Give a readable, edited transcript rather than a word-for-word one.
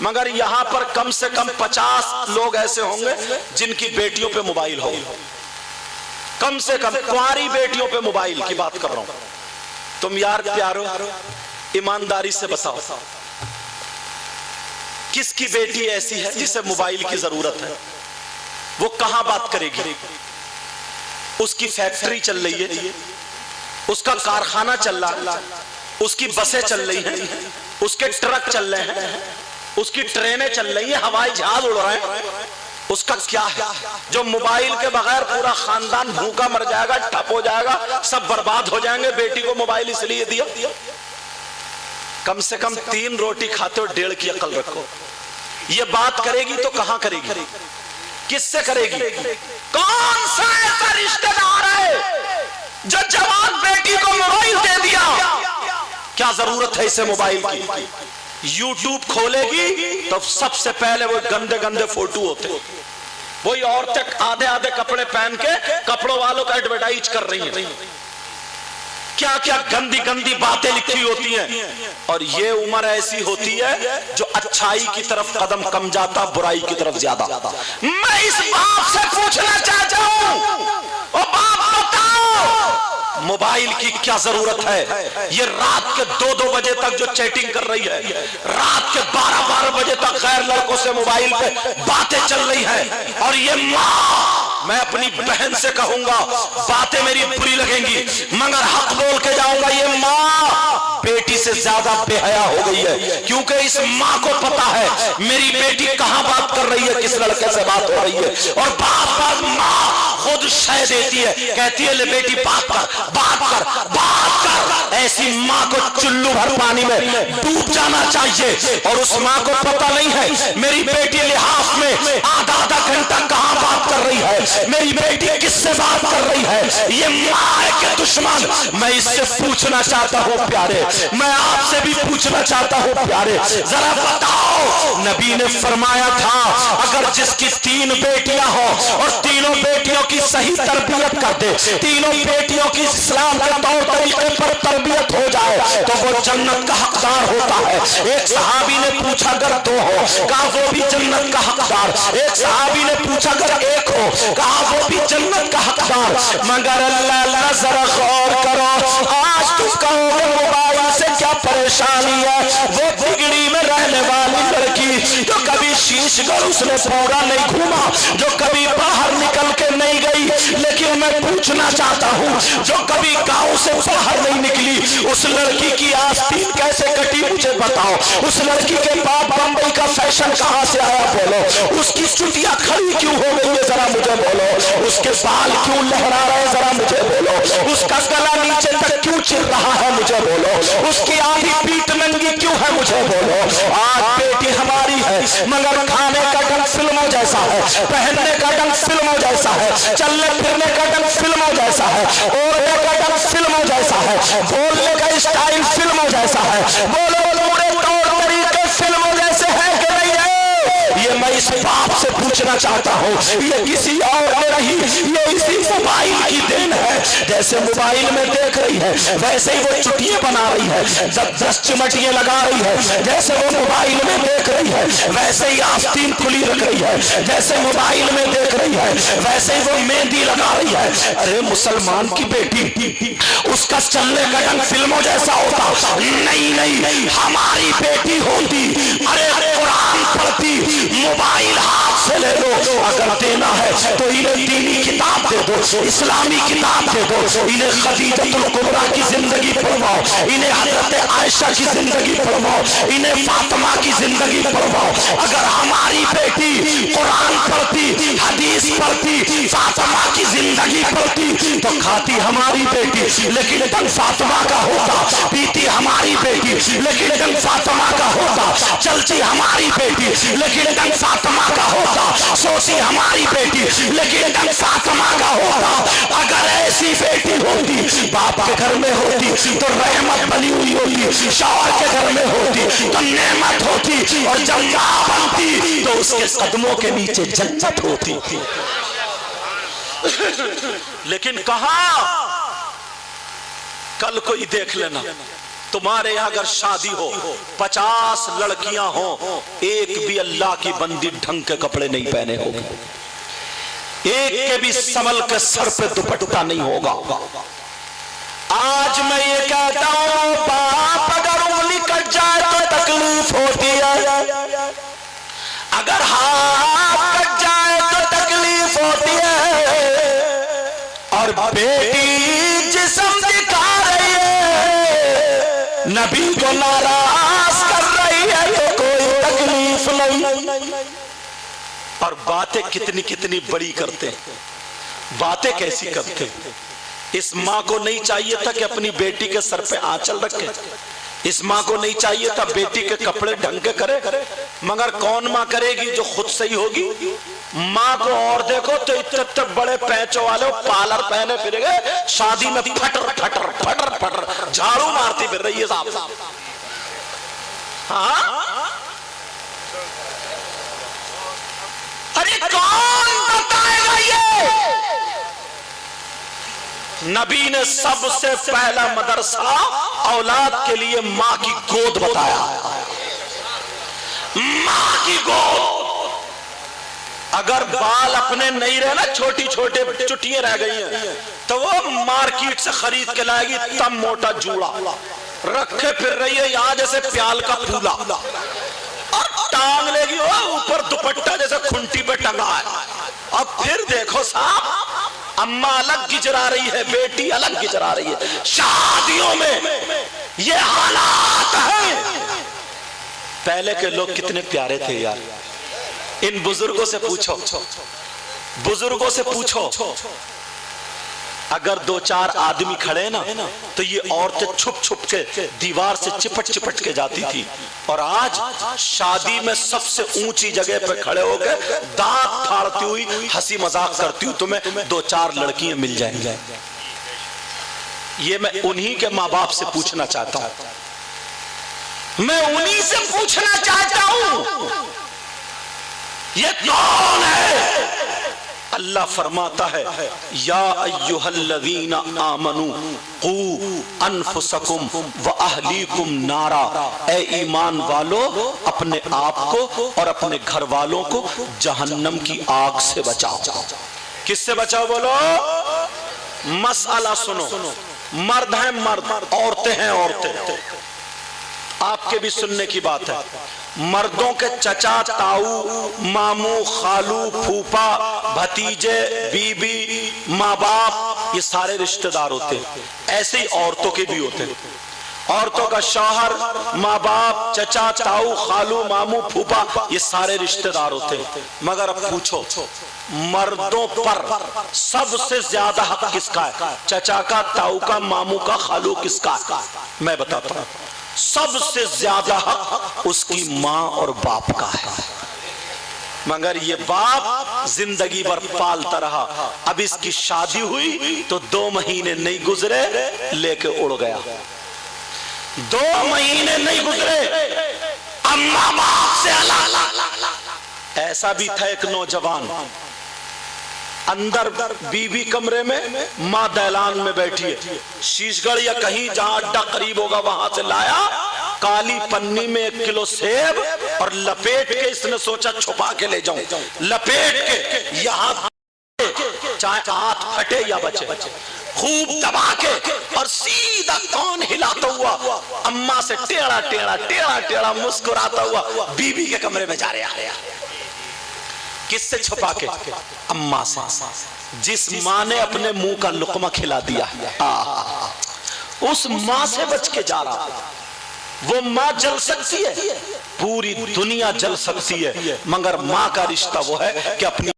मगर यहां पर कम से कम 50 लोग ऐसे होंगे जिनकी बेटियों पे मोबाइल हो, कम से कम कुंवारी बेटियों पे मोबाइल की बात कर रहा हूं। तुम यार प्यारो ईमानदारी से बताओ, किसकी बेटी ऐसी है जिसे मोबाइल की जरूरत है? वो कहां बात करेगी? उसकी फैक्ट्री चल रही है, उसका कारखाना चल रहा, उसकी बसें चल रही हैं, उसके ट्रक चल रहे हैं, उसकी ट्रेनें चल रही हैं, हवाई जहाज उड़ रहे हैं। उसका क्या है जो मोबाइल के बगैर पूरा खानदान भूखा मर जाएगा, ठप हो जाएगा, सब बर्बाद हो जाएंगे? बेटी को मोबाइल इसलिए दिया। कम से कम 3 रोटी खाते हो 1.5 की अकल रखो। ये बात करेगी तो कहां करेगी? किससे करेगी? कौन सा ऐसा रिश्तेदार है जो जवान बेटी को मोबाइल दे दिया? क्या जरूरत है इसे मोबाइल की? यूट्यूब खोलेगी तो सबसे पहले वो गंदे गंदे फोटो होते, वही औरतें आधे आधे कपड़े पहन के कपड़ों वालों का एडवर्टाइज कर रही हैं, क्या क्या गंदी गंदी बातें लिखी होती हैं। और ये उम्र ऐसी होती है जो अच्छाई की तरफ कदम कम जाता, बुराई की तरफ ज्यादा। मैं इस बाप से पूछना चाहता हूं, ओ बाप बताओ मोबाइल की क्या जरूरत है? ये रात के 2-2 बजे तक जो चैटिंग कर रही है, रात के 12-12 बजे तक गैर लड़कों से मोबाइल पे बातें चल रही है। और ये माँ, मैं अपनी बहन से कहूंगा, बातें मेरी बुरी लगेंगी मगर हक बोल के जाऊंगा, ये माँ बेटी से ज्यादा बेहया हो गई है। क्योंकि इस माँ को पता है मेरी बेटी कहां बात कर रही है, किस लड़के से बात हो रही है। और बात बात माँ खुद शय देती है, कहती है ले बेटी बात कर, बात कर, बात कर। ऐसी माँ को चुल्लू भर पानी में डूब जाना चाहिए। और उस माँ को पता नहीं है मेरी बेटी लिहाफ में आधा घंटा कहां बात कर रही है, मेरी बेटी किससे बात कर रही है। ये माँ के दुश्मन। मैं इससे पूछना चाहता हूँ प्यारे, मैं आपसे भी पूछना चाहता हूँ प्यारे, जरा बताओ नबी ने फरमाया था अगर जिसकी 3 बेटियां हो और तीनों बेटियों की सही तरबियत कर दे, तीनों बेटियों की इस्लाम के तौर तरीके पर तरबियत हो जाए तो वो जन्नत का हकदार होता है। एक सहाबी ने पूछा अगर 2 हो, कहा वो भी जन्नत का हकदार। एक सहाबी ने पूछा अगर 1 हो, कहा वो भी जन्नत का हकदार। मगर अल्लाह जरा गौर करो, आज तुम कहोगे मोबाइल से क्या परेशानी है? वो बिगड़ी में रहने वाली लड़की जो कभी शीशगढ़ उसने पूरा नहीं घूमा, जो कभी बाहर निकल के नहीं गई, लेकिन मैं पूछना चाहता हूँ जो कभी गांव से बाहर नहीं निकली, उस लड़की की आस्तीन कैसे कटी मुझे बताओ। उस लड़की के बाद बंबई का फैशन कहाँ से आया बोलो, उसकी चुटिया खड़ी क्यों हो गई है जरा मुझे बोलो, उसके बाल क्यों लहरा रहे हैं जरा मुझे बोलो, उसका गला नीचे तक क्यों चिर रहा है मुझे बोलो, उसकी आधी पीठ नंगी क्यों है मुझे बोलो। आज बेटी हमारी है मगर खाने का ढंग फिल्मों जैसा है, पहनने का ढंग फिल्मों जैसा है, चलने फिरने का ढंग फिल्मों जैसा है, ओढ़ने का ढंग फिल्मों जैसा है, बोलने का स्टाइल फिल्मों जैसा है, बोलो पूरे तौर तरीके फिल्मों जैसे है कि नहीं है? ये मैं इस बाप से पूछना चाहता हूँ, ये किसी और ने नहीं, ये इसी मोबाइल की देन है। जैसे मोबाइल में देख रही है वैसे ही वो चुटियां बना रही है, 10 चिमटियां लगा रही है। जैसे वो मोबाइल में देख रही है वैसे ही आस्तीन खुली रख रही है, जैसे मोबाइल में देख रही है वैसे ही वो मेहंदी लगा रही है। अरे मुसलमान की बेटी, उसका चलने का ढंग फिल्मों जैसा होता? नहीं नहीं, हमारी बेटी होती अरे कुरान पढ़ती, मोबाइल हाथ से ले लो, अगर देना है तो इन्हें दीनी किताब दे दो, इस्लामी किताब दे दो, इन्हें खदीजतुल कुबरा की जिंदगी पढ़वाओ, इन्हें हजरत आयशा की जिंदगी पढ़वाओ, इन्हें फातिमा की जिंदगी पढ़वाओ। अगर हमारी बेटी कुरान पढ़ती, हदीस पढ़ती, फातिमा की जिंदगी पढ़ती तो खाती हमारी बेटी लेकिन ढंग फातिमा का होता, पीती हमारी बेटी लेकिन ढंग फातिमा का होता, चलती हमारी बेटी लेकिन ढंग फातिमा का होता, सोती हमारी बेटी लेकिन ढंग फातिमा का होता। अगर ऐसी बेटी होती बाप के घर में होती तो रहमत बनी हुई होती, शौहर के घर में होती तो नेमत होती, और जब मां बनती तो उसके कदमों के नीचे जन्नत होती। लेकिन कहा कल कोई देख लेना, तुम्हारे यहाँ अगर शादी हो, 50 लड़कियां हो, एक भी अल्लाह की बंदी ढंग के कपड़े नहीं पहने होगी, एक के भी संभल के सर पे दुपट्टा नहीं होगा। आज मैं ये कहता हूं, बाप अगर उंगली कट जाए तो तकलीफ होती है, अगर हाथ कट जाए तो तकलीफ होती है, और बेटी जिस्म दिखा रही है, नबी को नाराज कर रही है, तो कोई तकलीफ नहीं। और बातें कितनी कितनी बड़ी करते हैं, बातें कैसी करते हैं। इस माँ को नहीं चाहिए था कि अपनी बेटी के सर पे आंचल रखे, इस माँ को नहीं चाहिए था बेटी के कपड़े ढंग के करे, मगर कौन माँ करेगी जो खुद सही होगी। माँ को और देखो तो इतने बड़े पैंचों वाले पार्लर पहने फिरेंगे, शादी में फटर फटर फटर फटर झाड़ू मारती फिर रही है साहब। हाँ, अरे कौन बताएगा ये? नबी ने सबसे पहला मदरसा औलाद के लिए माँ की गोद बताया। माँ की गोद, अगर बाल अपने नहीं रहे ना, छोटी छोटे चुटियां रह गई हैं, तो वो मार्केट से खरीद के लाएगी, तब मोटा जूड़ा रखे फिर रही है यहाँ जैसे प्याल का फूला, और टांग लेगी वो ऊपर दुपट्टा जैसे खुंटी पे टंगा है। अब फिर देखो साहब, अम्मा अलग गिजरा रही है, बेटी अलग गिजरा रही है। शादियों में ये हालात है। पहले के लोग कितने प्यारे थे यार। इन बुजुर्गों से पूछो, बुजुर्गों से पूछो, अगर 2-4 आदमी खड़े ना तो ये औरतें छुप छुप के दीवार से चिपट चिपट के जाती थी, और आज शादी में सबसे ऊंची जगह पे खड़े होकर दांत फाड़ती हुई हंसी मजाक करती हुई तुम्हें 2-4 लड़कियां मिल जाएंगी। ये मैं उन्हीं के माँ बाप से पूछना चाहता हूं, मैं उन्हीं से पूछना चाहता हूं, ये कौन है? अल्लाह फरमाता है, या अय्युहल्लज़ीना आमनू कू अनफुसकुम व अहलीकुम नारा, ए ईमान वालों अपने आप को और अपने घर वालों को जहन्नम की आग से बचाओ। किससे बचाओ बोलो? मसला सुनो, मर्द हैं मर्द, औरतें हैं औरतें। आपके भी सुनने की बात है, मर्दों के चचा ताऊ मामू खालू फूफा भतीजे बीबी माँ बाप ये सारे रिश्तेदार होते हैं, ऐसे ही औरतों के भी होते हैं। औरतों का शौहर माँ बाप चचा ताऊ खालू मामू फूफा ये सारे रिश्तेदार होते हैं। मगर अब पूछो, मर्दों पर सबसे ज्यादा हक किसका है? चचा का, ताऊ का, मामू का, खालू किसका? मैं बताता हूं, सबसे ज्यादा हक उसकी माँ और बाप का है। मगर ये बाप जिंदगी भर पालता रहा, अब इसकी शादी हुई तो 2 महीने नहीं गुजरे लेके उड़ गया। 2 महीने नहीं गुजरे अम्मा बाप से अलग। ऐसा भी था एक नौजवान, अंदर बीवी कमरे में, माँ दैलान में बैठी है। शीशगढ़ या कहीं जहां अड्डा करीब होगा वहां से लाया काली पन्नी में 1 किलो सेब, और लपेट के इसने सोचा छुपा के ले जाऊं, लपेट के यहाँ चाहे हाथ फटे या बचे, खूब दबा के और सीधा कौन हिलाता हुआ अम्मा से टेढ़ा टेढ़ा टेढ़ा टेढ़ा मुस्कुराता हुआ बीवी के कमरे में जा रहा। किससे छुपा के? अम्मा से, जिस माँ ने अपने मुंह का लुकमा खिला दिया, उस माँ से बच के जा रहा। वो माँ जल सकती है, पूरी दुनिया जल सकती है, मगर माँ का रिश्ता वो है कि अपनी